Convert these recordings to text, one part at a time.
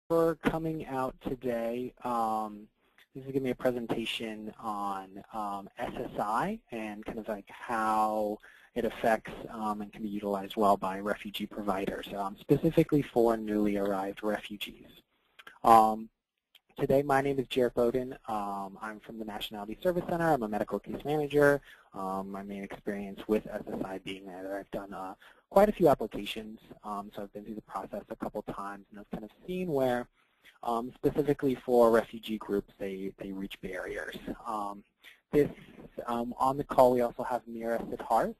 For coming out today. This is going to be a presentation on SSI and kind of like how it affects and can be utilized well by refugee providers, specifically for newly arrived refugees. Today, my name is Jarett Beaudoin. I'm from the Nationality Service Center. I'm a medical case manager. My main experience with SSI being that I've done quite a few applications. So I've been through the process a couple times, and I've kind of seen where, specifically for refugee groups, they reach barriers. On the call, we also have Meera Siddharth.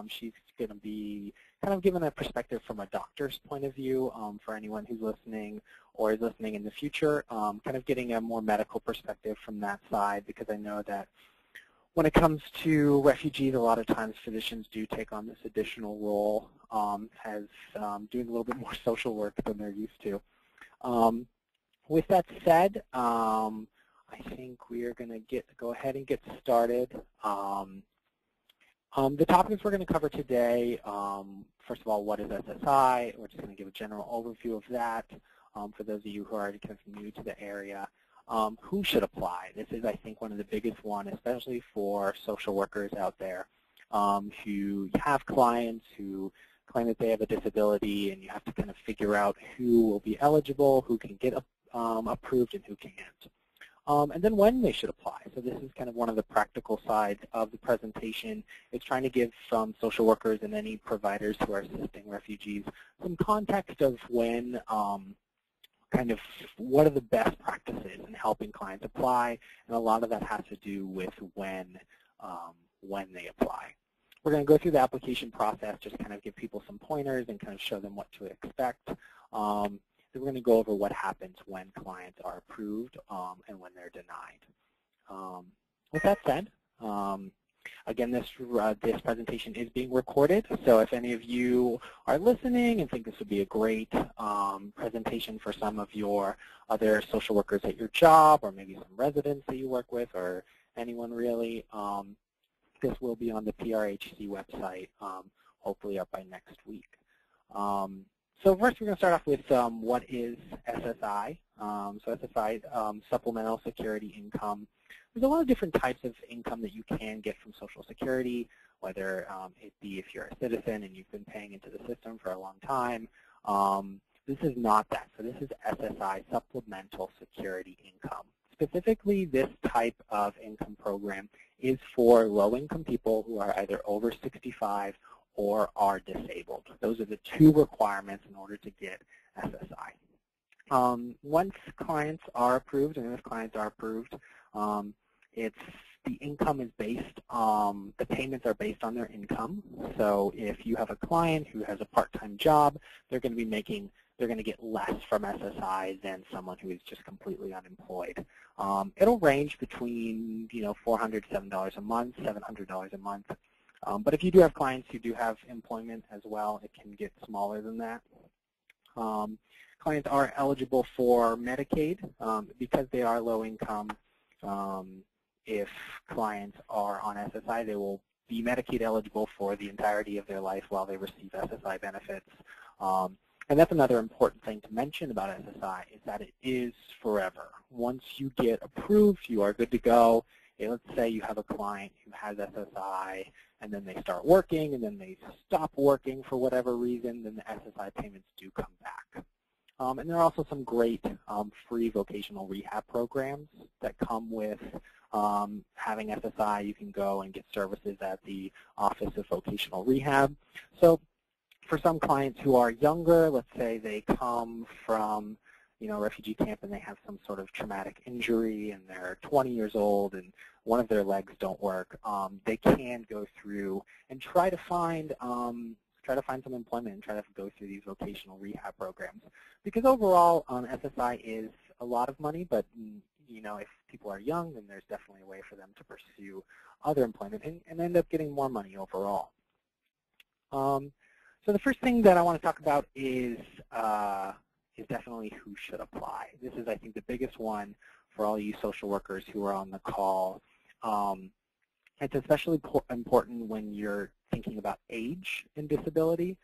She's going to be kind of given a perspective from a doctor's point of view for anyone who's listening or is listening in the future, kind of getting a more medical perspective from that side, because I know that when it comes to refugees, a lot of times physicians do take on this additional role as doing a little bit more social work than they're used to. With that said, I think we are going to go ahead and get started. The topics we're going to cover today, first of all, what is SSI? We're just going to give a general overview of that for those of you who are kind of new to the area. Who should apply? This is, I think, one of the biggest one, especially for social workers out there who have clients who claim that they have a disability, and you have to kind of figure out who will be eligible, who can get approved, and who can't. And then when they should apply. So this is kind of one of the practical sides of the presentation. It's trying to give some social workers and any providers who are assisting refugees some context of when, kind of what are the best practices in helping clients apply, and a lot of that has to do with when they apply. We're going to go through the application process, just kind of give people some pointers and kind of show them what to expect. Then we're going to go over what happens when clients are approved and when they're denied. With that said, again, this presentation is being recorded, so if any of you are listening and think this would be a great presentation for some of your other social workers at your job, or maybe some residents that you work with, or anyone really, this will be on the PRHC website, hopefully up by next week. So first we're going to start off with what is SSI. So SSI, Supplemental Security Income. There's a lot of different types of income that you can get from Social Security, whether it be if you're a citizen and you've been paying into the system for a long time. This is not that. So this is SSI, Supplemental Security Income. Specifically, this type of income program is for low-income people who are either over 65 or are disabled. Those are the two requirements in order to get SSI. Once clients are approved, and if clients are approved, the income is based, the payments are based on their income. So if you have a client who has a part-time job, they're going to get less from SSI than someone who is just completely unemployed. It'll range between $400 to $7 a month, $700 a month. But if you do have clients who do have employment as well, it can get smaller than that. Clients are eligible for Medicaid because they are low income. If clients are on SSI, they will be Medicaid eligible for the entirety of their life while they receive SSI benefits. And that's another important thing to mention about SSI, is that it is forever. Once you get approved, you are good to go. Let's say you have a client who has SSI, and then they start working, and then they stop working for whatever reason, then the SSI payments do come back. And there are also some great free vocational rehab programs that come with having SSI. You can go and get services at the Office of Vocational Rehab. So for some clients who are younger, let's say they come from a refugee camp and they have some sort of traumatic injury and they're 20 years old and one of their legs don't work, they can go through and try to find some employment and try to go through these vocational rehab programs. Because overall, SSI is a lot of money, but if people are young, then there's definitely a way for them to pursue other employment and end up getting more money overall. So the first thing that I want to talk about is definitely who should apply. This is, I think, the biggest one for all you social workers who are on the call. It's especially important when you're thinking about age and disability.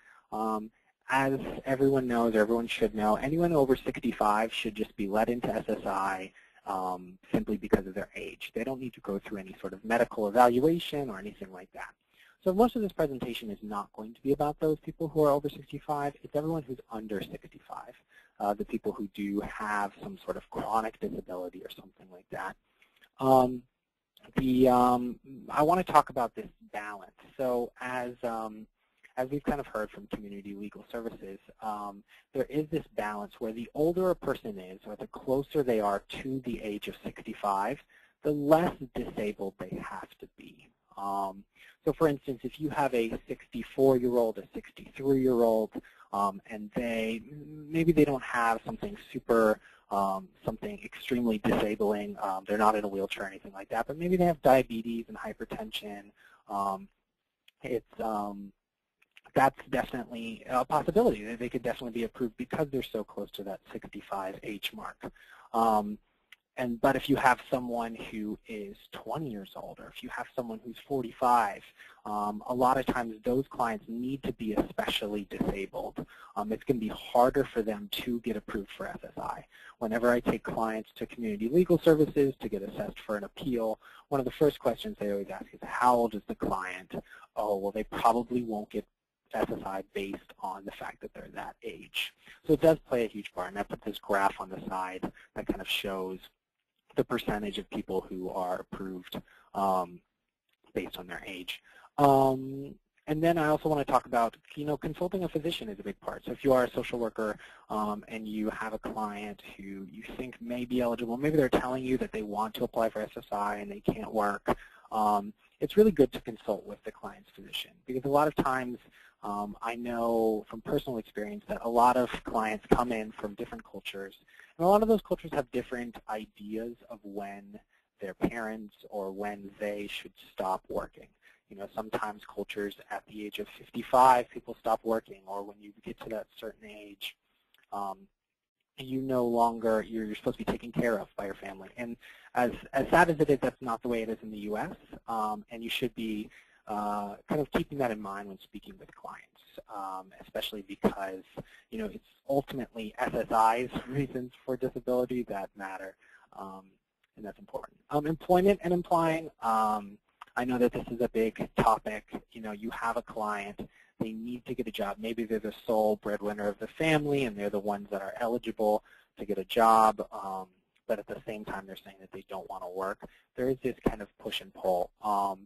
as everyone knows, or everyone should know, anyone over 65 should just be let into SSI simply because of their age. They don't need to go through any sort of medical evaluation or anything like that. So most of this presentation is not going to be about those people who are over 65. It's everyone who's under 65, the people who do have some sort of chronic disability or something like that. I want to talk about this balance. So as we've kind of heard from community legal services, there is this balance where the older a person is, or the closer they are to the age of 65, the less disabled they have to be. So for instance, if you have a 64-year-old, a 63-year-old, and maybe they don't have something something extremely disabling, they're not in a wheelchair or anything like that, but maybe they have diabetes and hypertension, that's definitely a possibility. They could definitely be approved because they're so close to that 65 age mark. But if you have someone who is 20 years old, or if you have someone who's 45, a lot of times those clients need to be especially disabled. It's going to be harder for them to get approved for SSI. Whenever I take clients to community legal services to get assessed for an appeal, one of the first questions they always ask is, how old is the client? Oh, well, they probably won't get SSI based on the fact that they're that age. So it does play a huge part, and I put this graph on the side that kind of shows the percentage of people who are approved based on their age. And then I also want to talk about, consulting a physician is a big part. So if you are a social worker and you have a client who you think may be eligible, maybe they're telling you that they want to apply for SSI and they can't work, it's really good to consult with the client's physician, because a lot of times I know from personal experience that a lot of clients come in from different cultures, and a lot of those cultures have different ideas of when their parents or when they should stop working. Sometimes cultures at the age of 55, people stop working, or when you get to that certain age, you no longer, you're supposed to be taken care of by your family. And as sad as it is, that's not the way it is in the U.S., and you should be kind of keeping that in mind when speaking with clients, especially because, it's ultimately SSI's reasons for disability that matter, and that's important. Employment and implying, I know that this is a big topic. You have a client, they need to get a job. Maybe they're the sole breadwinner of the family and they're the ones that are eligible to get a job, but at the same time they're saying that they don't want to work. There is this kind of push and pull,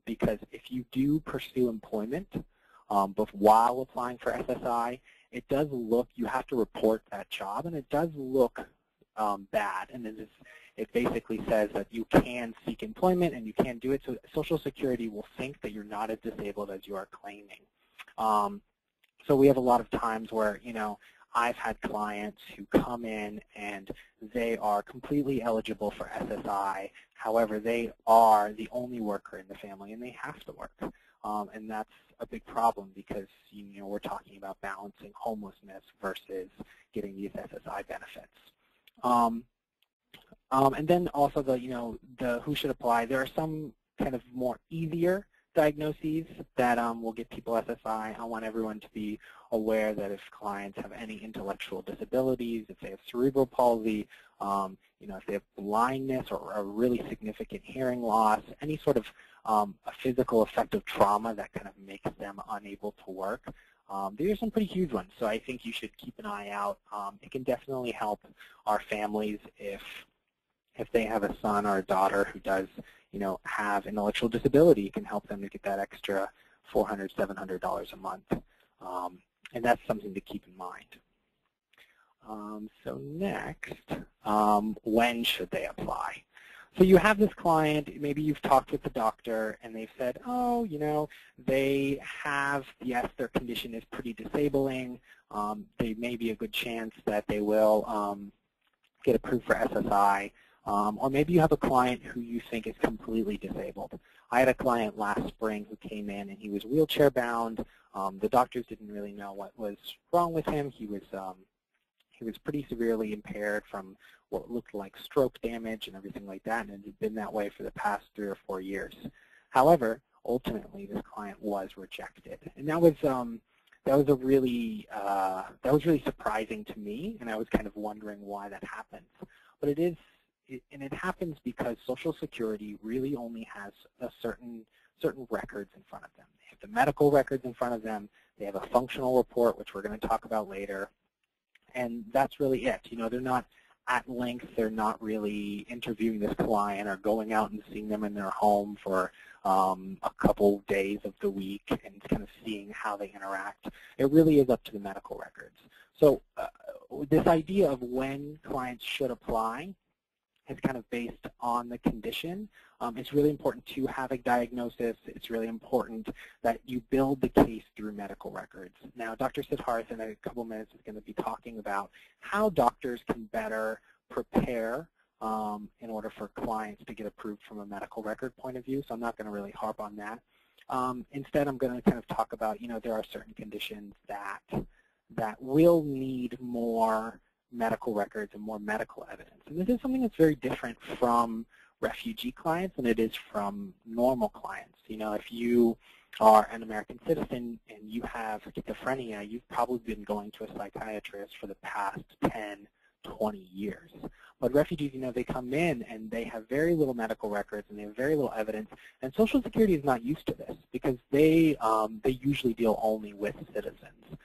because if you do pursue employment, both while applying for SSI, it does look, you have to report that job, and it does look bad. And it basically says that you can seek employment and you can do it, so Social Security will think that you're not as disabled as you are claiming. So we have a lot of times where, I've had clients who come in and they are completely eligible for SSI. However, they are the only worker in the family and they have to work. And that's a big problem because, we're talking about balancing homelessness versus getting these SSI benefits. And then also the who should apply. There are some kind of more easier diagnoses that will get people SSI. I want everyone to be aware that if clients have any intellectual disabilities, if they have cerebral palsy, if they have blindness or a really significant hearing loss, any sort of a physical effect of trauma that kind of makes them unable to work, these are some pretty huge ones. So I think you should keep an eye out. It can definitely help our families if they have a son or a daughter who does, have intellectual disability. It can help them to get that extra $400, $700 a month. And that's something to keep in mind. So next, when should they apply? So you have this client, maybe you've talked with the doctor and they've said, oh, they have, yes, their condition is pretty disabling. There may be a good chance that they will get approved for SSI. Or maybe you have a client who you think is completely disabled. I had a client last spring who came in and he was wheelchair bound. The doctors didn't really know what was wrong with him. He was pretty severely impaired from what looked like stroke damage and everything like that, and it had been that way for the past 3 or 4 years. However, ultimately this client was rejected. And that was that was really surprising to me, and I was kind of wondering why that happens. But it happens because Social Security really only has a certain records in front of them. They have the medical records in front of them. They have a functional report, which we're going to talk about later, and that's really it. You know, they're not at length. They're not really interviewing this client or going out and seeing them in their home for a couple days of the week and kind of seeing how they interact. It really is up to the medical records. So this idea of when clients should apply is kind of based on the condition. It's really important to have a diagnosis. It's really important that you build the case through medical records. Now, Dr. Siddharth in a couple minutes is going to be talking about how doctors can better prepare in order for clients to get approved from a medical record point of view, so I'm not going to really harp on that. Instead, I'm going to kind of talk about, you know, there are certain conditions that will need more medical records and more medical evidence. And this is something that's very different from refugee clients than it is from normal clients. You know, if you are an American citizen and you have schizophrenia, you've probably been going to a psychiatrist for the past 10, 20 years. But refugees, you know, they come in and they have very little medical records and they have very little evidence, and Social Security is not used to this because they usually deal only with citizens.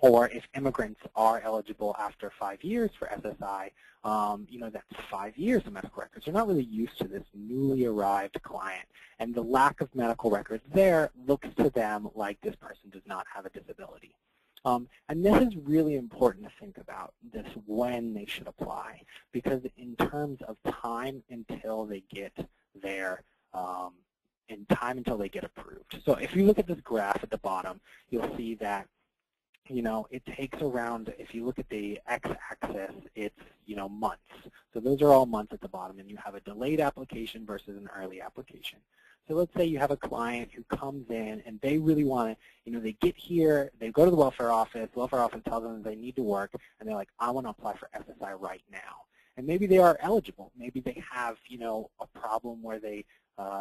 Or if immigrants are eligible after 5 years for SSI, you know, that's 5 years of medical records. They're not really used to this newly arrived client. And the lack of medical records there looks to them like this person does not have a disability. And this is really important to think about, this when they should apply, because in terms of time until they get their until they get approved. So if you look at this graph at the bottom, you'll see that, you know, it takes around, if you look at the x-axis, it's, you know, months. So those are all months at the bottom, and you have a delayed application versus an early application. So let's say you have a client who comes in and they really want to, you know, they get here, they go to the welfare office tells them they need to work, and they're like, I want to apply for SSI right now. And maybe they are eligible. Maybe they have, you know, a problem where they,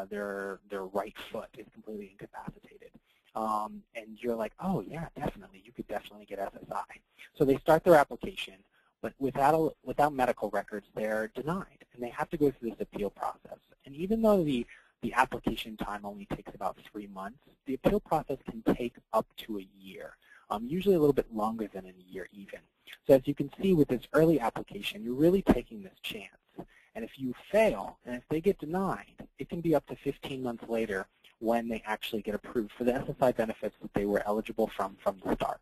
their right foot is completely incapacitated. And you're like, oh, yeah, definitely. You could definitely get SSI. So they start their application, but without medical records, they're denied. And they have to go through this appeal process. And even though the application time only takes about 3 months, the appeal process can take up to a year, usually a little bit longer than a year even. So as you can see with this early application, you're really taking this chance. And if you fail, and if they get denied, it can be up to 15 months later when they actually get approved for the SSI benefits that they were eligible from the start.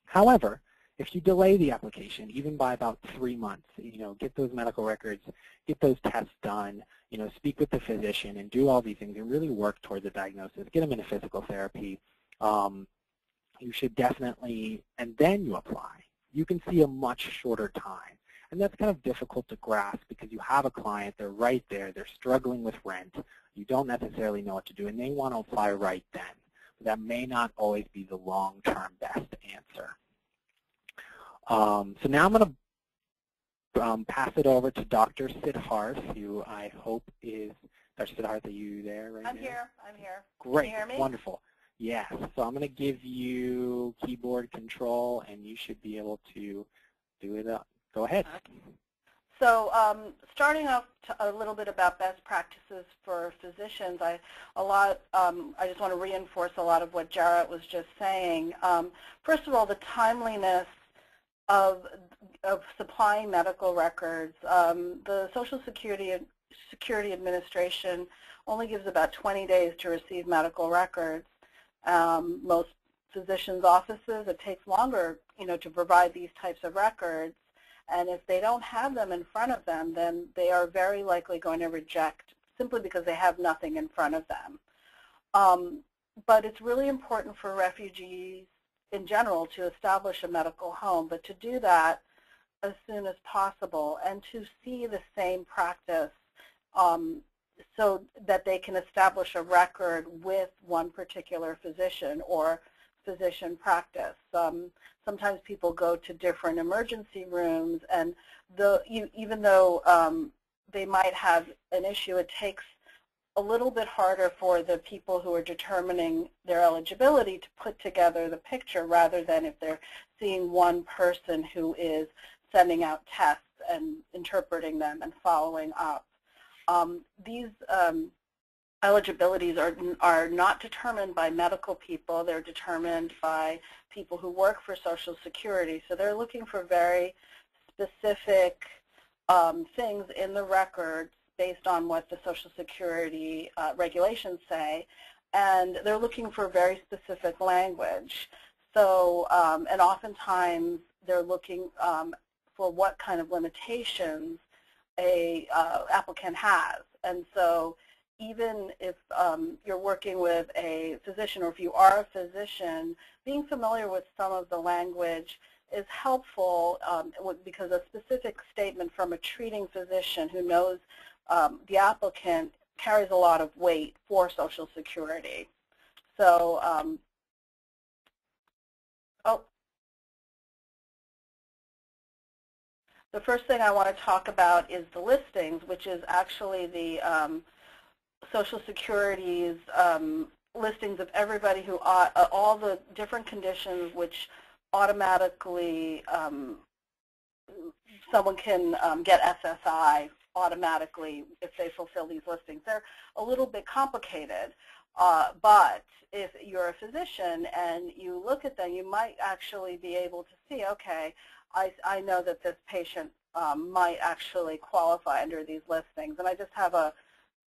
However, if you delay the application, even by about 3 months, you know, get those medical records, get those tests done, you know, speak with the physician and do all these things and really work toward the diagnosis, get them into physical therapy, you should definitely, and then you apply. You can see a much shorter time. And that's kind of difficult to grasp because you have a client, they're right there, they're struggling with rent, you don't necessarily know what to do, and they want to apply right then. But that may not always be the long-term best answer. So now I'm going to pass it over to Dr. Siddharth, who I hope is, Dr. Siddharth, are you there right now? I'm here. Great. Can you hear me? Wonderful. Yes. So I'm going to give you keyboard control, and you should be able to do it up. Go ahead. So starting off a little bit about best practices for physicians, I just want to reinforce a lot of what Jarett was just saying. First of all, the timeliness of supplying medical records. The Social Security Administration only gives about 20 days to receive medical records. Most physicians' offices, it takes longer, you know, to provide these types of records. And if they don't have them in front of them, then they are very likely going to reject simply because they have nothing in front of them. But it's really important for refugees in general to establish a medical home, but to do that as soon as possible and to see the same practice so that they can establish a record with one particular physician or physician practice. Sometimes people go to different emergency rooms, and even though they might have an issue, it takes a little bit harder for the people who are determining their eligibility to put together the picture rather than if they're seeing one person who is sending out tests and interpreting them and following up. These eligibilities are not determined by medical people. They're determined by people who work for Social Security. So they're looking for very specific things in the records based on what the Social Security regulations say, and they're looking for very specific language. So, and oftentimes they're looking for what kind of limitations a applicant has. And so even if you're working with a physician, or if you are a physician, being familiar with some of the language is helpful because a specific statement from a treating physician who knows the applicant carries a lot of weight for Social Security. So, the first thing I want to talk about is the listings, which is actually the Social Security's listings of everybody who, all the different conditions which automatically, someone can get SSI automatically if they fulfill these listings. They're a little bit complicated, but if you're a physician and you look at them, you might actually be able to see, okay, I know that this patient might actually qualify under these listings. And I just have an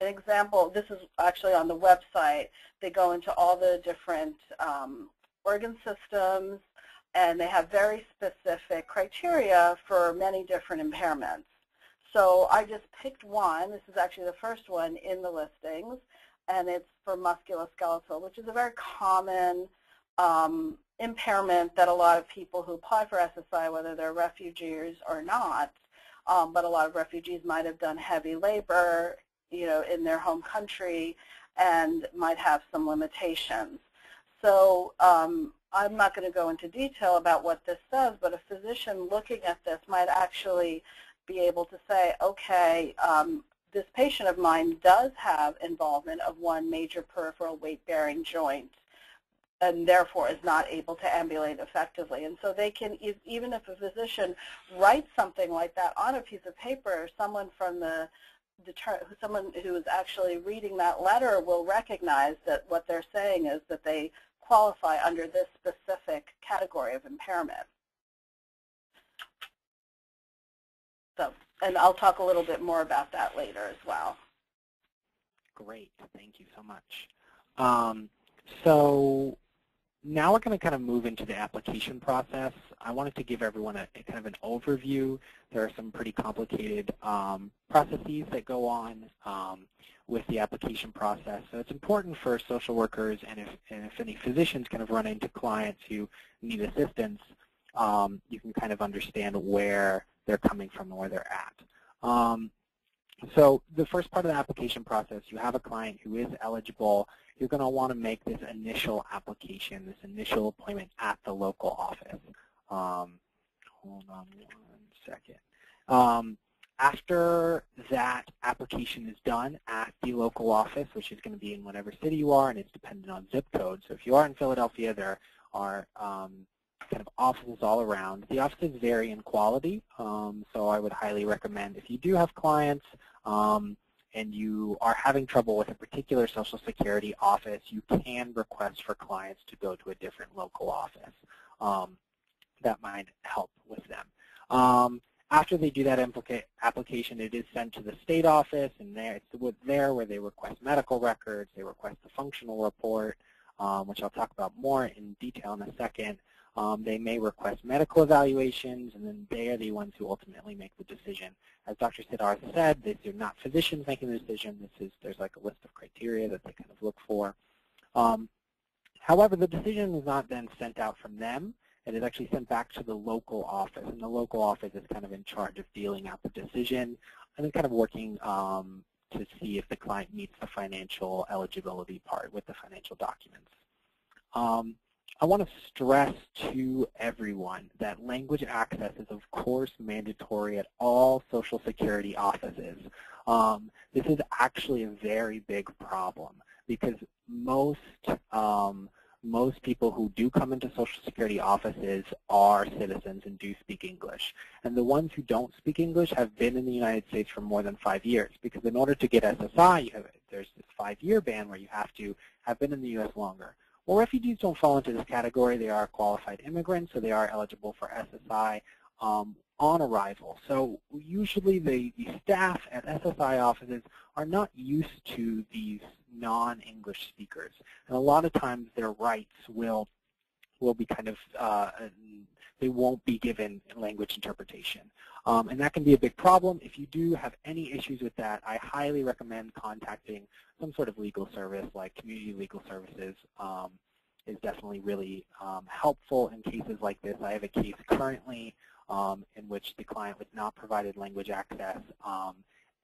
example. This is actually on the website. They go into all the different organ systems, and they have very specific criteria for many different impairments. So I just picked one. This is actually the first one in the listings, and it's for musculoskeletal, which is a very common impairment that a lot of people who apply for SSI, whether they're refugees or not, but a lot of refugees might have done heavy labor, in their home country and might have some limitations. So I'm not going to go into detail about what this says, but a physician looking at this might actually be able to say, okay, this patient of mine does have involvement of one major peripheral weight-bearing joint and therefore is not able to ambulate effectively. And so they can, even if a physician writes something like that on a piece of paper, someone who is actually reading that letter will recognize that what they're saying is that they qualify under this specific category of impairment. So, and I'll talk a little bit more about that later as well. Great, thank you so much. So now we're going to kind of move into the application process. I wanted to give everyone a kind of an overview. There are some pretty complicated processes that go on with the application process. So it's important for social workers and if any physicians kind of run into clients who need assistance, you can kind of understand where they're coming from and where they're at. So the first part of the application process, you have a client who is eligible. You're going to want to make this initial application, this initial appointment at the local office. Hold on one second. After that application is done at the local office, which is going to be in whatever city you are, and it's dependent on zip code. So if you are in Philadelphia, there are kind of offices all around. The offices vary in quality, so I would highly recommend if you do have clients and you are having trouble with a particular Social Security office, you can request for clients to go to a different local office. That might help with them. After they do that application, it is sent to the state office, and it's there where they request medical records, they request the functional report, which I'll talk about more in detail in a second. They may request medical evaluations, and then they are the ones who ultimately make the decision. As Dr. Siddharth said, these are not physicians making the decision. There's like a list of criteria that they kind of look for. However, the decision is not then sent out from them. It is actually sent back to the local office, and the local office is kind of in charge of dealing out the decision and then kind of working to see if the client meets the financial eligibility part with the financial documents. I want to stress to everyone that language access is, of course, mandatory at all Social Security offices. This is actually a very big problem because most people who do come into Social Security offices are citizens and do speak English. And the ones who don't speak English have been in the United States for more than 5 years, because in order to get SSI, there's this 5-year ban where you have to have been in the U.S. longer. Well, refugees don't fall into this category. They are qualified immigrants, so they are eligible for SSI on arrival. So usually the staff at SSI offices are not used to these non-English speakers. And a lot of times their rights will be kind of, they won't be given language interpretation. And that can be a big problem. If you do have any issues with that, I highly recommend contacting some sort of legal service, like community legal services is definitely really helpful in cases like this. I have a case currently in which the client was not provided language access,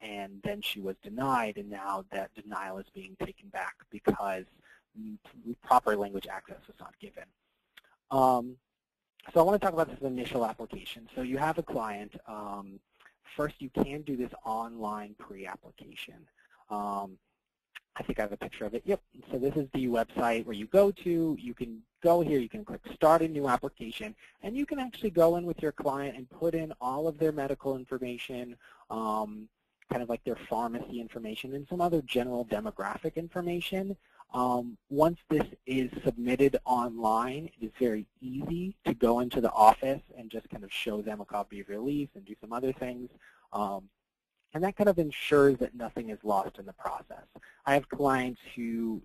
and then she was denied, and now that denial is being taken back because proper language access was not given. So I want to talk about this initial application. So you have a client. First, you can do this online pre-application. I think I have a picture of it. Yep. So this is the website where you go to. You can go here. You can click Start a New Application, and you can actually go in with your client and put in all of their medical information, kind of like their pharmacy information, and some other general demographic information. Once this is submitted online, it is very easy to go into the office and just kind of show them a copy of your lease and do some other things. And that kind of ensures that nothing is lost in the process. I have clients who,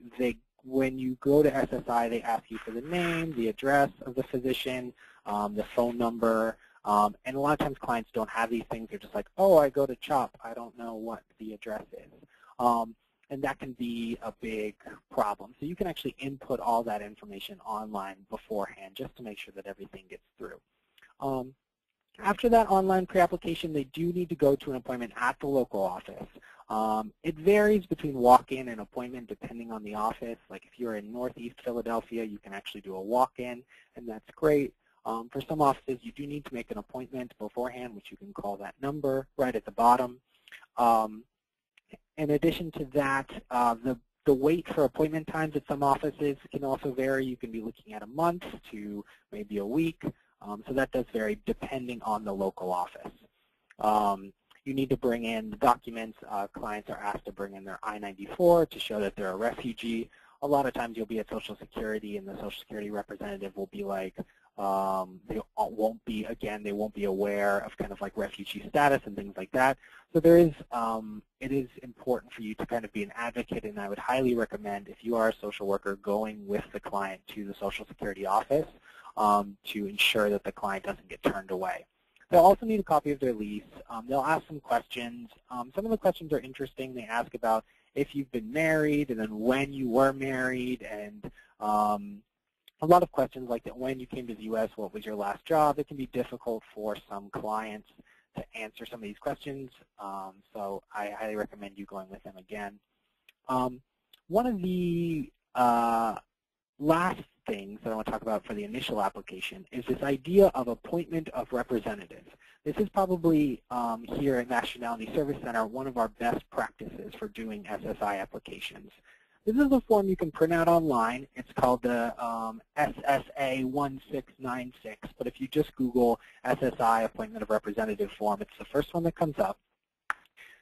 when you go to SSI, they ask you for the name, the address of the physician, the phone number, and a lot of times clients don't have these things. They're just like, oh, I go to CHOP. I don't know what the address is. And that can be a big problem. So you can actually input all that information online beforehand just to make sure that everything gets through. After that online pre-application, they do need to go to an appointment at the local office. It varies between walk-in and appointment depending on the office. Like if you're in Northeast Philadelphia, you can actually do a walk-in, and that's great. For some offices, you do need to make an appointment beforehand, which you can call that number right at the bottom. In addition to that, the wait for appointment times at some offices can also vary. You can be looking at a month to maybe a week. So that does vary depending on the local office. You need to bring in the documents. Clients are asked to bring in their I-94 to show that they're a refugee. A lot of times you'll be at Social Security, and the Social Security representative will be like, they won't be aware of kind of like refugee status and things like that. So there is, it is important for you to kind of be an advocate, and I would highly recommend, if you are a social worker, going with the client to the Social Security office to ensure that the client doesn't get turned away. They'll also need a copy of their lease. They'll ask some questions. Some of the questions are interesting. They ask about if you've been married, and then when you were married, and a lot of questions like that. When you came to the U.S., what was your last job? It can be difficult for some clients to answer some of these questions, so I highly recommend you going with them again. One of the last things that I want to talk about for the initial application is this idea of appointment of representative. This is probably here at Nationality Service Center one of our best practices for doing SSI applications. This is a form you can print out online. It's called the SSA 1696, but if you just Google SSI appointment of representative form, it's the first one that comes up.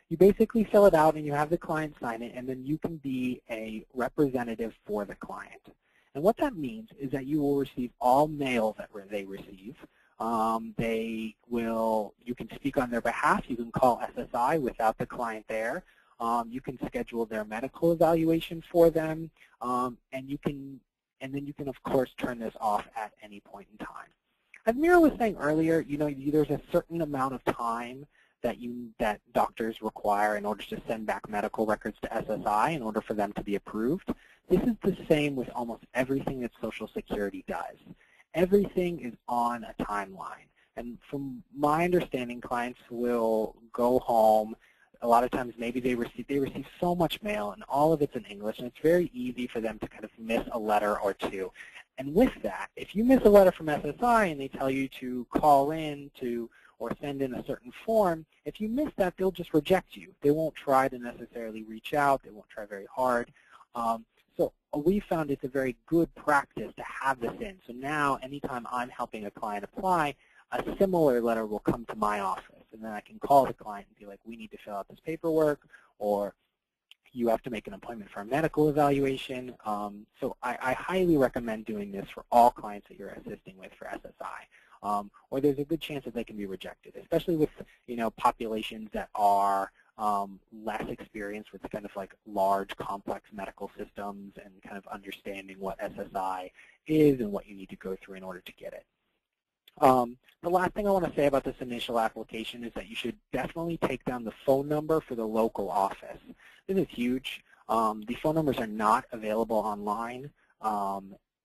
You basically fill it out and you have the client sign it, and then you can be a representative for the client. And what that means is that you will receive all mail that they receive. You can speak on their behalf. You can call SSI without the client there. You can schedule their medical evaluation for them, and then you can of course turn this off at any point in time. As Meera was saying earlier, there's a certain amount of time that doctors require in order to send back medical records to SSI in order for them to be approved. This is the same with almost everything that Social Security does. Everything is on a timeline. And from my understanding, clients will go home. A lot of times maybe they receive so much mail, and all of it's in English, and it's very easy for them to kind of miss a letter or two. And with that, if you miss a letter from SSI and they tell you to call in or send in a certain form, if you miss that, they'll just reject you. They won't try to necessarily reach out. They won't try very hard. So we found it's a very good practice to have this in. So now anytime I'm helping a client apply, a similar letter will come to my office. And then I can call the client and be like, we need to fill out this paperwork, or you have to make an appointment for a medical evaluation. So I highly recommend doing this for all clients that you're assisting with for SSI. Or there's a good chance that they can be rejected, especially with populations that are less experienced with kind of like large, complex medical systems and kind of understanding what SSI is and what you need to go through in order to get it. The last thing I want to say about this initial application is that you should definitely take down the phone number for the local office. This is huge. The phone numbers are not available online.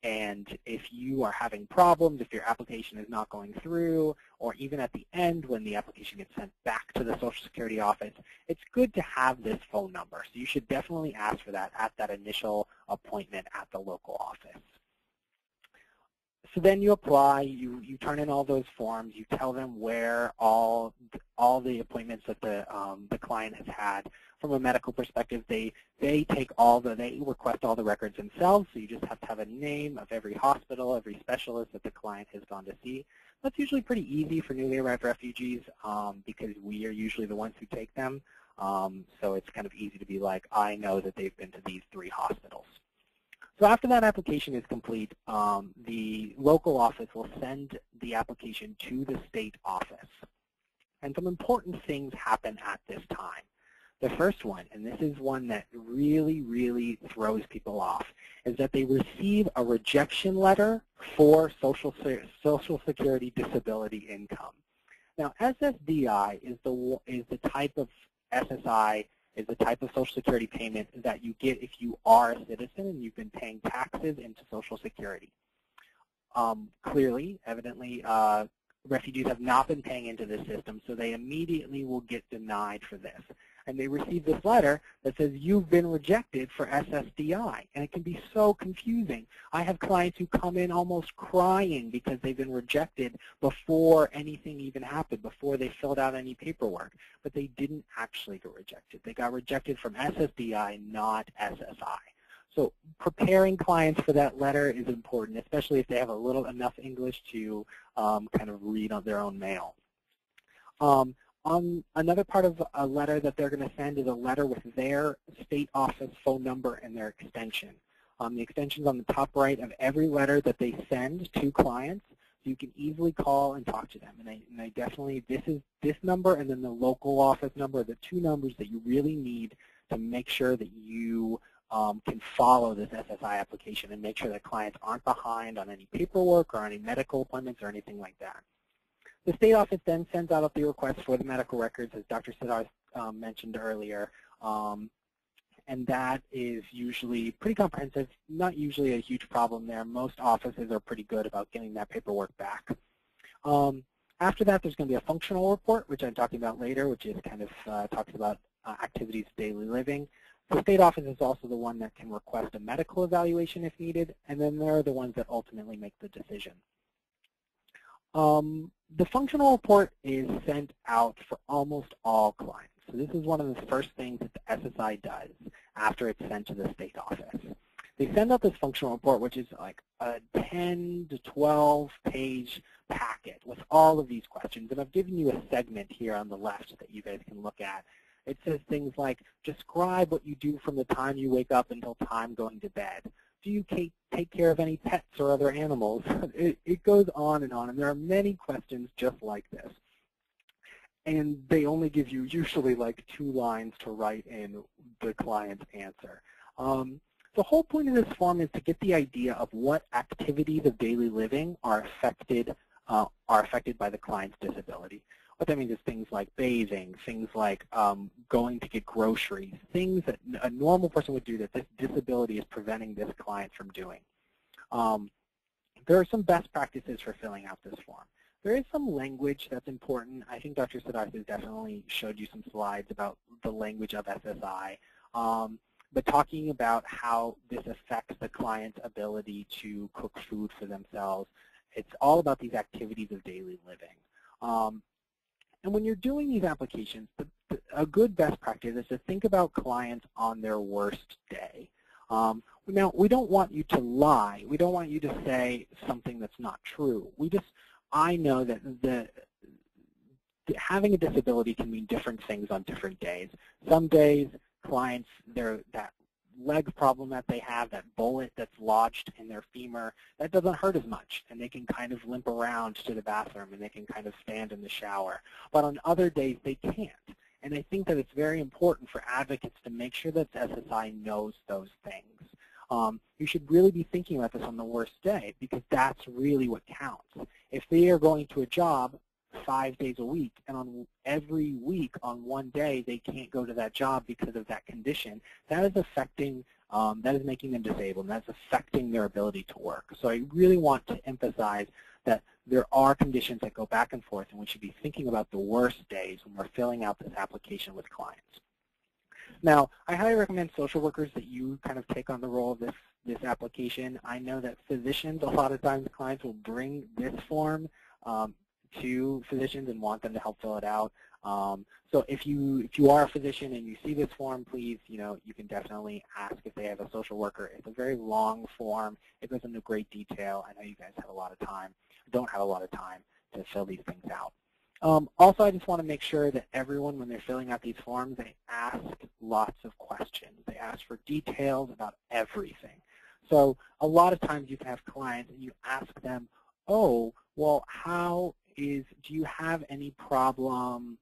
And if you are having problems, if your application is not going through, or even at the end when the application gets sent back to the Social Security office, it's good to have this phone number. So you should definitely ask for that at that initial appointment at the local office. So then you apply, you turn in all those forms, you tell them where all the appointments that the client has had. From a medical perspective, they request all the records themselves, so you just have to have a name of every hospital, every specialist that the client has gone to see. That's usually pretty easy for newly arrived refugees because we are usually the ones who take them. So it's kind of easy to be like, I know that they've been to these 3 hospitals. So after that application is complete, the local office will send the application to the state office. And some important things happen at this time. The first one, and this is one that really, really throws people off, is that they receive a rejection letter for Social Security disability income. Now, SSDI is the type of SSI, is the type of Social Security payment that you get if you are a citizen and you've been paying taxes into Social Security. Clearly, evidently, refugees have not been paying into this system, so they immediately will get denied for this. And they receive this letter that says, you've been rejected for SSDI. And it can be so confusing. I have clients who come in almost crying because they've been rejected before anything even happened, before they filled out any paperwork. But they didn't actually get rejected. They got rejected from SSDI, not SSI. So preparing clients for that letter is important, especially if they have enough English to kind of read on their own mail. Another part of a letter that they're going to send is a letter with their state office phone number and their extension. The extension's on the top right of every letter that they send to clients, so you can easily call and talk to them. And I definitely, this number and then the local office number are the 2 numbers that you really need to make sure that you can follow this SSI application and make sure that clients aren't behind on any paperwork or any medical appointments or anything like that. The state office then sends out the request for the medical records, as Dr. Siddharth mentioned earlier, and that is usually pretty comprehensive, not usually a huge problem there. Most offices are pretty good about getting that paperwork back. After that, there's going to be a functional report, which I'm talking about later, which is kind of talks about activities of daily living. The state office is also the one that can request a medical evaluation if needed, and then they're the ones that ultimately make the decision. The functional report is sent out for almost all clients. So this is one of the first things that the SSI does after it's sent to the state office. They send out this functional report, which is like a 10 to 12 page packet with all of these questions. And I've given you a segment here on the left that you guys can look at. It says things like, describe what you do from the time you wake up until time going to bed. Do you take care of any pets or other animals? It goes on, and there are many questions just like this. And they only give you usually like 2 lines to write in the client's answer. The whole point of this form is to get the idea of what activities of daily living are affected by the client's disability. What that means is things like bathing, things like going to get groceries, things that a normal person would do that this disability is preventing this client from doing. There are some best practices for filling out this form. There is some language that's important. I think Dr. Siddharth has definitely showed you some slides about the language of SSI. but talking about how this affects the client's ability to cook food for themselves. It's all about these activities of daily living. And when you're doing these applications, a good best practice is to think about clients on their worst day. Now, we don't want you to lie. We don't want you to say something that's not true. I know that having a disability can mean different things on different days. Some days, clients, that leg problem that they have, that bullet that's lodged in their femur, that doesn't hurt as much, and they can kind of limp around to the bathroom, and they can kind of stand in the shower. But on other days, they can't. And I think that it's very important for advocates to make sure that SSI knows those things. You should really be thinking about this on the worst day, because that's really what counts. If they are going to a job 5 days a week, and on every week on one day they can't go to that job because of that condition, that is affecting, that is making them disabled, and that's affecting their ability to work. So I really want to emphasize that there are conditions that go back and forth, and we should be thinking about the worst days when we're filling out this application with clients. Now, I highly recommend social workers that you kind of take on the role of this application. I know that physicians, a lot of times clients will bring this form to physicians and want them to help fill it out. So if you are a physician and you see this form, please, you can definitely ask if they have a social worker. It's a very long form. It goes into great detail. I know you guys have a lot of time, don't have a lot of time to fill these things out. Also, I just want to make sure that everyone, when they're filling out these forms, they ask lots of questions. They ask for details about everything. So a lot of times you can have clients and you ask them, oh, well, do you have any problem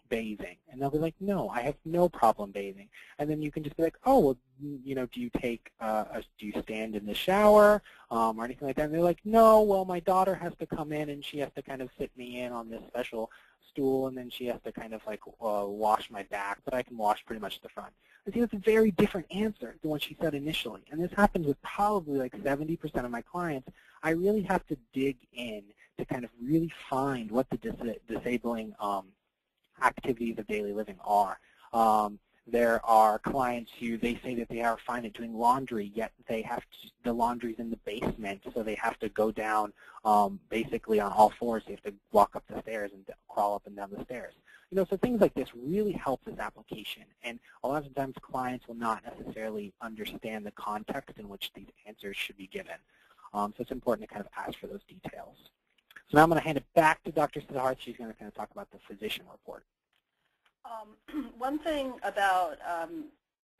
bathing? And they'll be like, no, I have no problem bathing. And then you can just be like, oh, well, do you do you stand in the shower or anything like that? And they're like, no, well, my daughter has to come in and she has to kind of sit me in on this special stool, and then she has to kind of like wash my back, but I can wash pretty much the front. I see that's a very different answer than what she said initially. And this happens with probably like 70% of my clients. I really have to dig in to kind of really find what the disabling activities of daily living are. There are clients who they say that they are fine at doing laundry, yet the laundry's in the basement, so they have to go down basically on all fours. They have to walk up the stairs and crawl up and down the stairs. So things like this really help this application, and a lot of times clients will not necessarily understand the context in which these answers should be given. So it's important to kind of ask for those details. So now I'm going to hand it back to Dr. Siddharth. She's going to kind of talk about the physician report. One thing about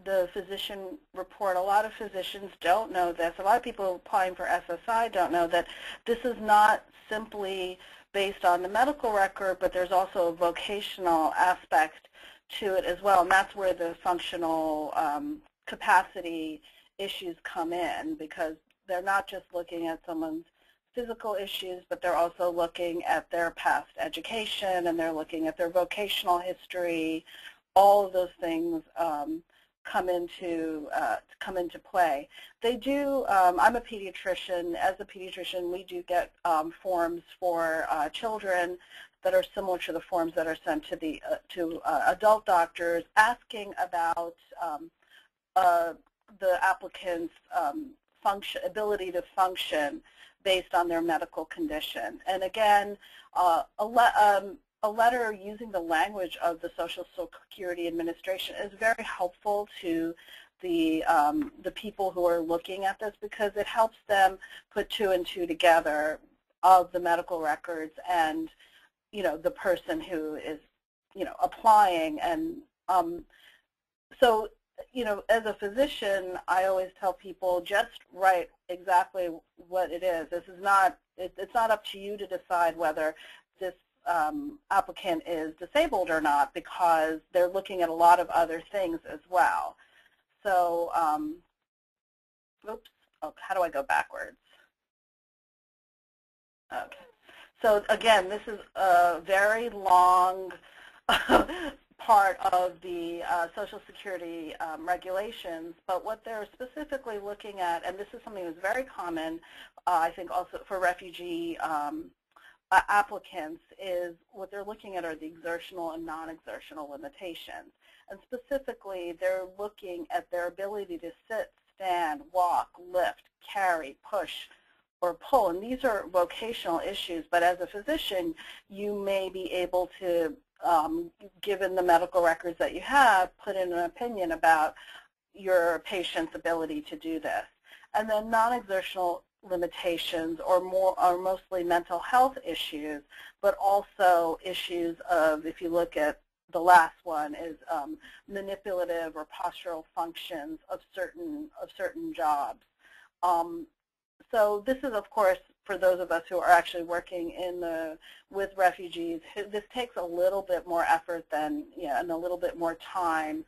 the physician report, a lot of physicians don't know this. A lot of people applying for SSI don't know that this is not simply based on the medical record, but there's also a vocational aspect to it as well, and that's where the functional capacity issues come in, because they're not just looking at someone's physical issues, but they're also looking at their past education, and they're looking at their vocational history. All of those things come into play. They do. I'm a pediatrician. As a pediatrician, we do get forms for children that are similar to the forms that are sent to the adult doctors, asking about the applicant's ability to function based on their medical condition. And again, a letter using the language of the Social Security Administration is very helpful to the people who are looking at this, because it helps them put two and two together of the medical records and the person who is applying. And so as a physician, I always tell people, just write exactly what it is. This is not, it's not up to you to decide whether this applicant is disabled or not, because they're looking at a lot of other things as well. So, oops, oh, how do I go backwards? Okay. So again, this is a very long part of the Social Security regulations, but what they're specifically looking at, and this is something that's very common, I think also for refugee applicants, is what they're looking at are the exertional and non-exertional limitations. And specifically, they're looking at their ability to sit, stand, walk, lift, carry, push, or pull. And these are vocational issues, but as a physician, you may be able to, given the medical records that you have, put in an opinion about your patient's ability to do this. And then non-exertional limitations are mostly mental health issues, but also issues of, if you look at the last one, is manipulative or postural functions of certain jobs. So this is, of course, for those of us who are actually working with refugees, this takes a little bit more effort than, and a little bit more time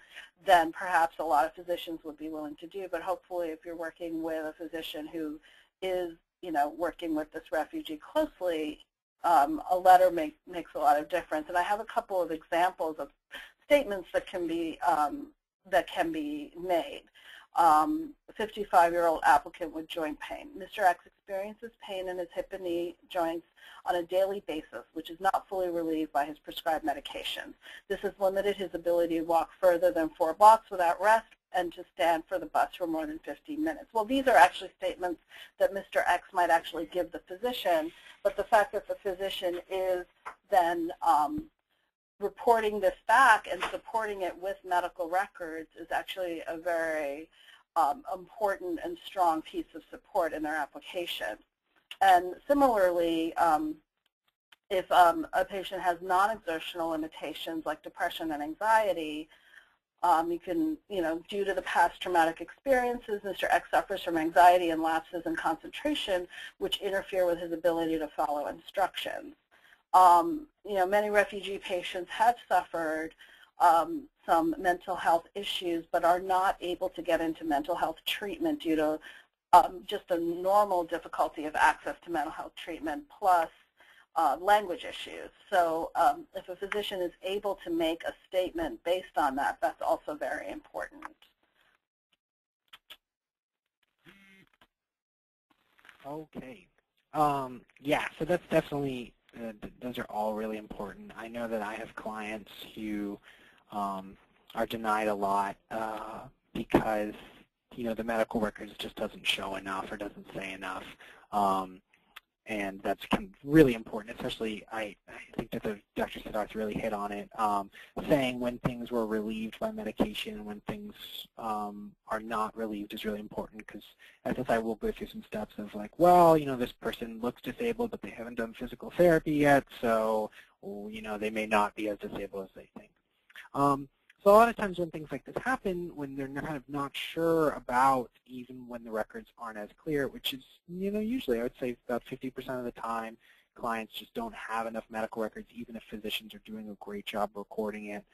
than perhaps a lot of physicians would be willing to do. But hopefully, if you're working with a physician who is, working with this refugee closely, a letter makes a lot of difference. And I have a couple of examples of statements that can be made. 55-year-old applicant with joint pain. Mr. X experiences pain in his hip and knee joints on a daily basis, which is not fully relieved by his prescribed medications. This has limited his ability to walk further than 4 blocks without rest and to stand for the bus for more than 15 minutes. Well, these are actually statements that Mr. X might actually give the physician, but the fact that the physician is then reporting this back and supporting it with medical records is actually a very important and strong piece of support in their application. And similarly, if a patient has non-exertional limitations like depression and anxiety, you can, due to the past traumatic experiences, Mr. X suffers from anxiety and lapses in concentration, which interfere with his ability to follow instructions. Many refugee patients have suffered some mental health issues, but are not able to get into mental health treatment due to just a normal difficulty of access to mental health treatment, plus language issues. So if a physician is able to make a statement based on that, that's also very important. Okay. Yeah, so that's definitely, those are all really important. I know that I have clients who are denied a lot because, the medical records just doesn't show enough or doesn't say enough. And that's really important, especially I think that Dr. Siddharth really hit on it, saying when things were relieved by medication and when things are not relieved is really important, because SSI will go through some steps of like, well, this person looks disabled, but they haven't done physical therapy yet, so, they may not be as disabled as they think. So a lot of times when things like this happen, when they're kind of not sure about, even when the records aren't as clear, which is, usually I would say about 50% of the time, clients just don't have enough medical records, even if physicians are doing a great job recording it.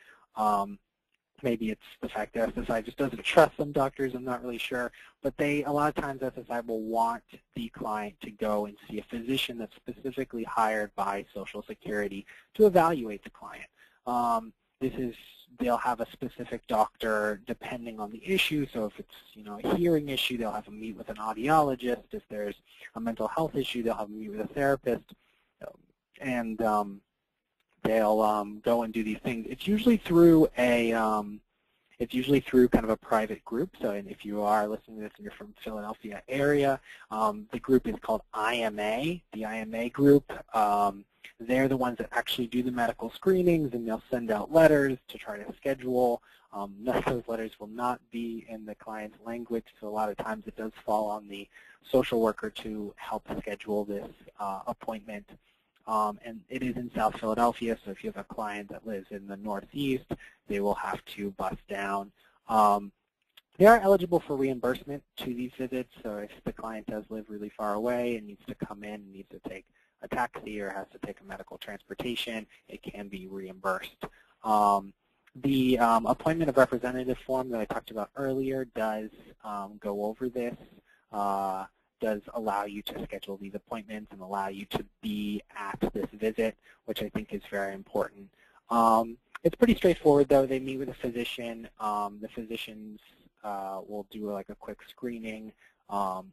Maybe it's the fact that SSI just doesn't trust some doctors, I'm not really sure. But a lot of times SSI will want the client to go and see a physician that's specifically hired by Social Security to evaluate the client. They'll have a specific doctor depending on the issue. So if it's, a hearing issue, they'll have them meet with an audiologist. If there's a mental health issue, they'll have them meet with a therapist. And they'll go and do these things. It's usually through kind of a private group. So if you are listening to this and you're from Philadelphia area, the group is called IMA, the IMA group. They're the ones that actually do the medical screenings, and they'll send out letters to try to schedule. None of those letters will not be in the client's language, so a lot of times it does fall on the social worker to help schedule this appointment. And it is in South Philadelphia, so if you have a client that lives in the Northeast, they will have to bus down. They are eligible for reimbursement to these visits, so if the client does live really far away and needs to come in, needs to take a taxi or has to take a medical transportation, it can be reimbursed. The appointment of representative form that I talked about earlier does go over this, does allow you to schedule these appointments and allow you to be at this visit, which I think is very important. It's pretty straightforward, though. They meet with a physician. The physicians will do like a quick screening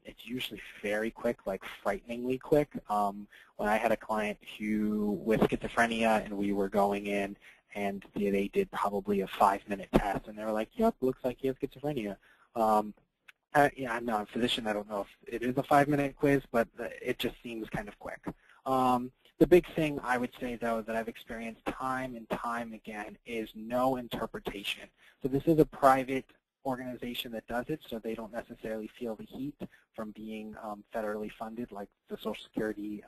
It's usually very quick, like frighteningly quick. When I had a client who with schizophrenia and we were going in and they did probably a 5-minute test and they were like, yep, looks like you have schizophrenia. Yeah, I'm not a physician. I don't know if it is a 5-minute quiz, but it just seems kind of quick. The big thing I would say, though, that I've experienced time and time again is no interpretation. So this is a private organization that does it, so they don't necessarily feel the heat from being federally funded like the Social Security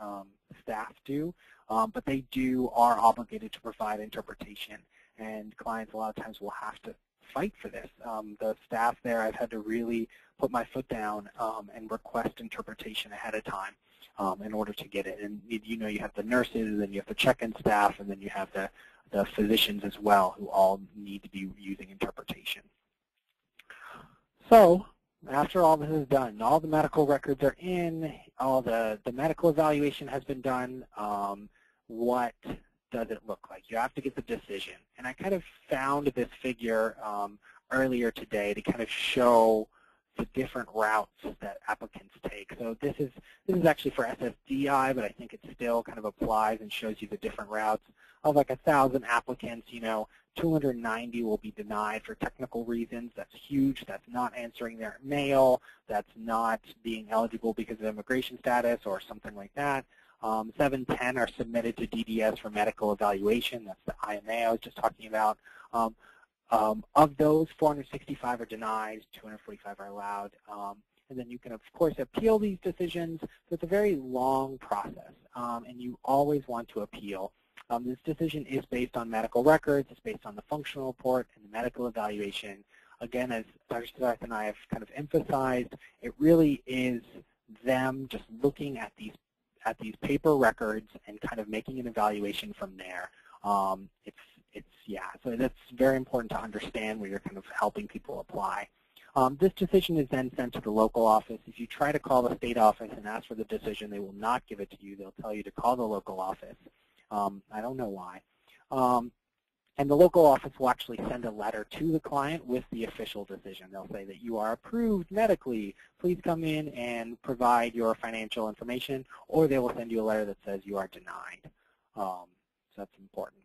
staff do, but they are obligated to provide interpretation, and clients a lot of times will have to fight for this. The staff there, I've had to really put my foot down and request interpretation ahead of time in order to get it. And you know, you have the nurses, and you have the check-in staff, and then you have the physicians as well, who all need to be using interpretation. So after all this is done, all the medical records are in, all the medical evaluation has been done, what does it look like? You have to get the decision. And I kind of found this figure earlier today to kind of show the different routes that applicants take. So this is actually for SSDI, but I think it still kind of applies and shows you the different routes. Of like 1,000 applicants, you know, 290 will be denied for technical reasons. That's huge. That's not answering their mail. That's not being eligible because of immigration status or something like that. 710 are submitted to DDS for medical evaluation. That's the IMA I was just talking about. Of those, 465 are denied, 245 are allowed. And then you can, of course, appeal these decisions. So it's a very long process, and you always want to appeal. This decision is based on medical records. It's based on the functional report and the medical evaluation. Again, as Dr. Siddharth and I have kind of emphasized, it really is them just looking at these paper records and kind of making an evaluation from there. So that's very important to understand when you're kind of helping people apply. This decision is then sent to the local office. If you try to call the state office and ask for the decision, they will not give it to you. They'll tell you to call the local office. I don't know why. And the local office will actually send a letter to the client with the official decision. They'll say that you are approved medically. Please come in and provide your financial information, or they will send you a letter that says you are denied. So that's important.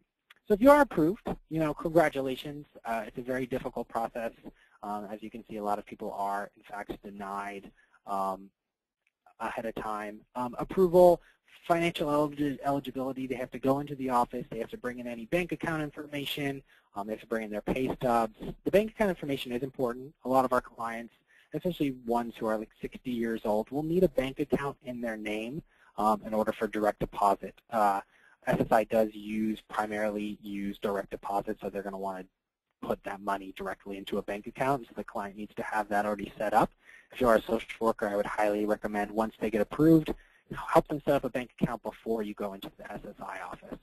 So if you are approved, you know, congratulations. It's a very difficult process. As you can see, a lot of people are, in fact, denied ahead of time. Approval, financial eligibility, they have to go into the office. They have to bring in any bank account information. They have to bring in their pay stubs. The bank account information is important. A lot of our clients, especially ones who are like 60 years old, will need a bank account in their name in order for direct deposit. SSI does primarily use direct deposit, so they're going to want to put that money directly into a bank account, so the client needs to have that already set up. If you are a social worker, I would highly recommend once they get approved, help them set up a bank account before you go into the SSI office.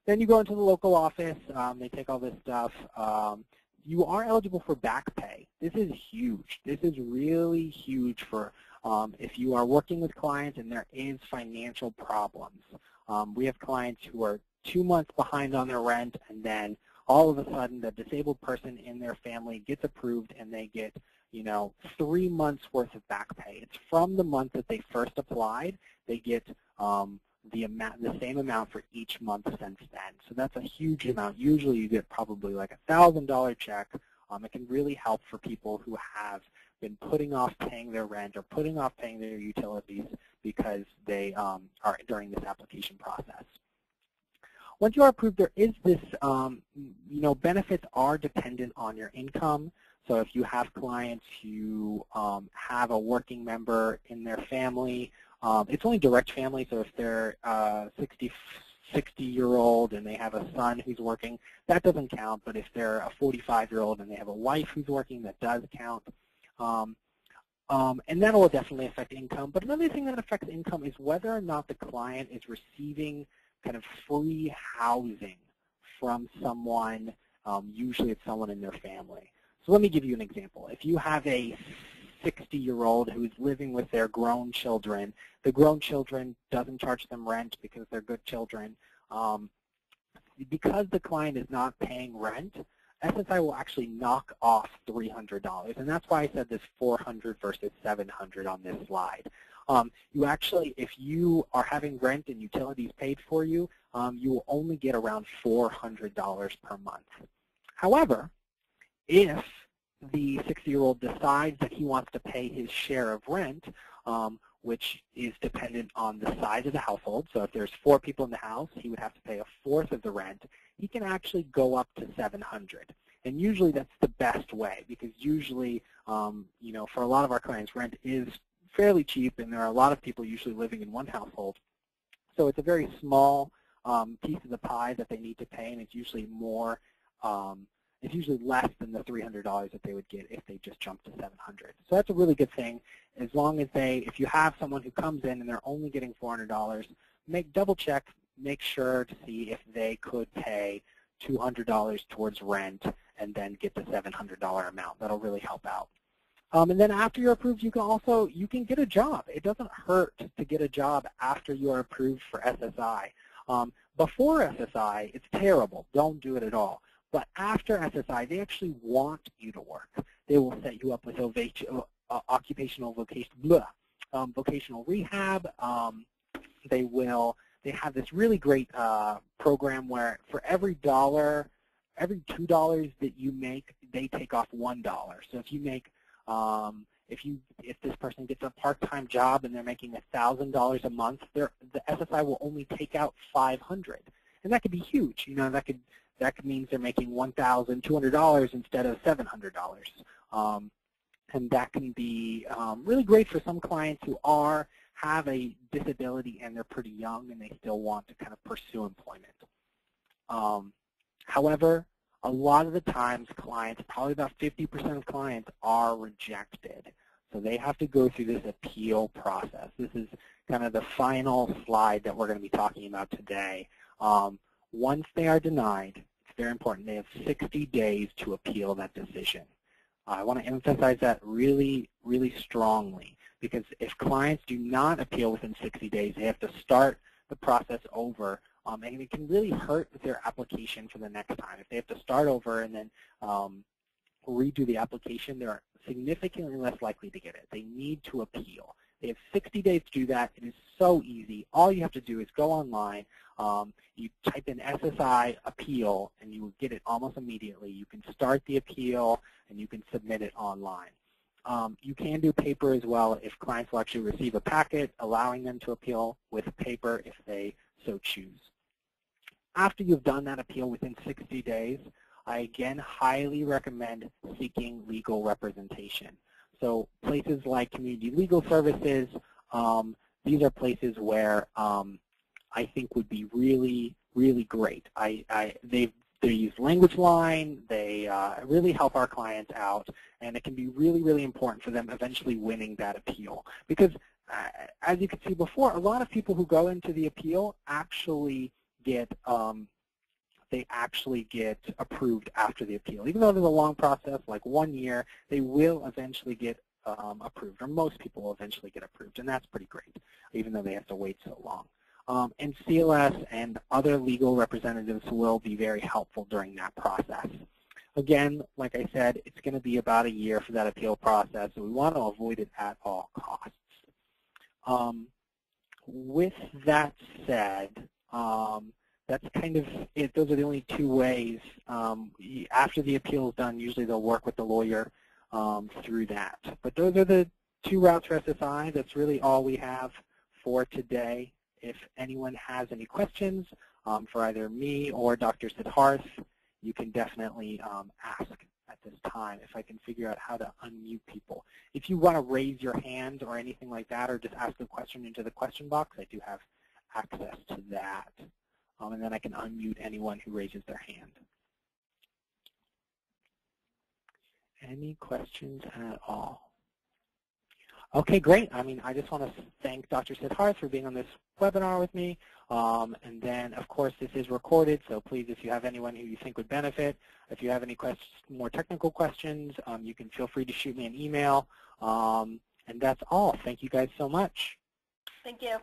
Then you go into the local office. They take all this stuff. You are eligible for back pay. This is huge. This is really huge for if you are working with clients and there is financial problems. We have clients who are 2 months behind on their rent, and then all of a sudden the disabled person in their family gets approved and they get, you know, 3 months worth of back pay. It's from the month that they first applied. They get the same amount for each month since then. So that's a huge amount. Usually you get probably like a $1,000 check. It can really help for people who have been putting off paying their rent or putting off paying their utilities because they are during this application process. Once you are approved, there is this, you know, benefits are dependent on your income. So if you have clients who have a working member in their family, it's only direct family, so if they're 60-year-old and they have a son who's working, that doesn't count. But if they're a 45-year-old and they have a wife who's working, that does count. And that will definitely affect income. But another thing that affects income is whether or not the client is receiving kind of free housing from someone. Usually it's someone in their family. So let me give you an example. If you have a 60-year-old who's living with their grown children, the grown children doesn't charge them rent because they're good children. Because the client is not paying rent, SSI will actually knock off $300, and that's why I said this $400 versus $700 on this slide. You actually, if you are having rent and utilities paid for you, you will only get around $400 per month. However, if the 60-year-old decides that he wants to pay his share of rent, which is dependent on the size of the household. So if there's 4 people in the house, he would have to pay 1/4 of the rent. He can actually go up to $700. And usually that's the best way, because usually, you know, for a lot of our clients, rent is fairly cheap, and there are a lot of people usually living in one household. So it's a very small piece of the pie that they need to pay, and it's usually more, it's usually less than the $300 that they would get if they just jumped to $700. So that's a really good thing. As long as if you have someone who comes in and they're only getting $400, double check, make sure to see if they could pay $200 towards rent and then get the $700 amount. That'll really help out. And then after you're approved, you can get a job. It doesn't hurt to get a job after you're approved for SSI. Before SSI, it's terrible. Don't do it at all. But after SSI, they actually want you to work. They will set you up with vocational rehab. They have this really great program where for every $2 that you make, they take off $1. So if you make, if this person gets a part-time job and they're making $1,000 a month, the SSI will only take out $500, and that could be huge. You know, that means they're making $1,200 instead of $700. And that can be really great for some clients who have a disability and they're pretty young and they still want to kind of pursue employment. However, a lot of the times clients, probably about 50% of clients, are rejected. So they have to go through this appeal process. This is kind of the final slide that we're going to be talking about today. Once they are denied, it's very important, they have 60 days to appeal that decision. I want to emphasize that really, really strongly, because if clients do not appeal within 60 days, they have to start the process over, and it can really hurt their application for the next time. If they have to start over and then redo the application, they're significantly less likely to get it. They need to appeal. They have 60 days to do that. It is so easy. All you have to do is go online. You type in SSI appeal, and you will get it almost immediately. You can start the appeal, and you can submit it online. You can do paper as well if clients will actually receive a packet allowing them to appeal with paper if they so choose. After you've done that appeal within 60 days, I again highly recommend seeking legal representation. So places like community legal services, these are places where I think would be really, really great. They use Language Line. They really help our clients out, and it can be really, really important for them eventually winning that appeal. Because as you can see before, a lot of people who go into the appeal actually get approved after the appeal. Even though there's a long process, like 1 year, they will eventually get approved, or most people will eventually get approved, and that's pretty great, even though they have to wait so long. And CLS and other legal representatives will be very helpful during that process. Again, like I said, it's going to be about a year for that appeal process, so we want to avoid it at all costs. With that said, that's kind of it. Those are the only 2 ways. After the appeal is done, usually they'll work with the lawyer through that. But those are the 2 routes for SSI. That's really all we have for today. If anyone has any questions for either me or Dr. Siddharth, you can definitely ask at this time if I can figure out how to unmute people. If you want to raise your hand or anything like that, or just ask a question into the question box, I do have access to that. And then I can unmute anyone who raises their hand. Any questions at all? Okay, great. I just want to thank Dr. Siddharth for being on this webinar with me. And then, of course, this is recorded, so please, if you have anyone who you think would benefit, if you have any more technical questions, you can feel free to shoot me an email. And that's all. Thank you guys so much. Thank you.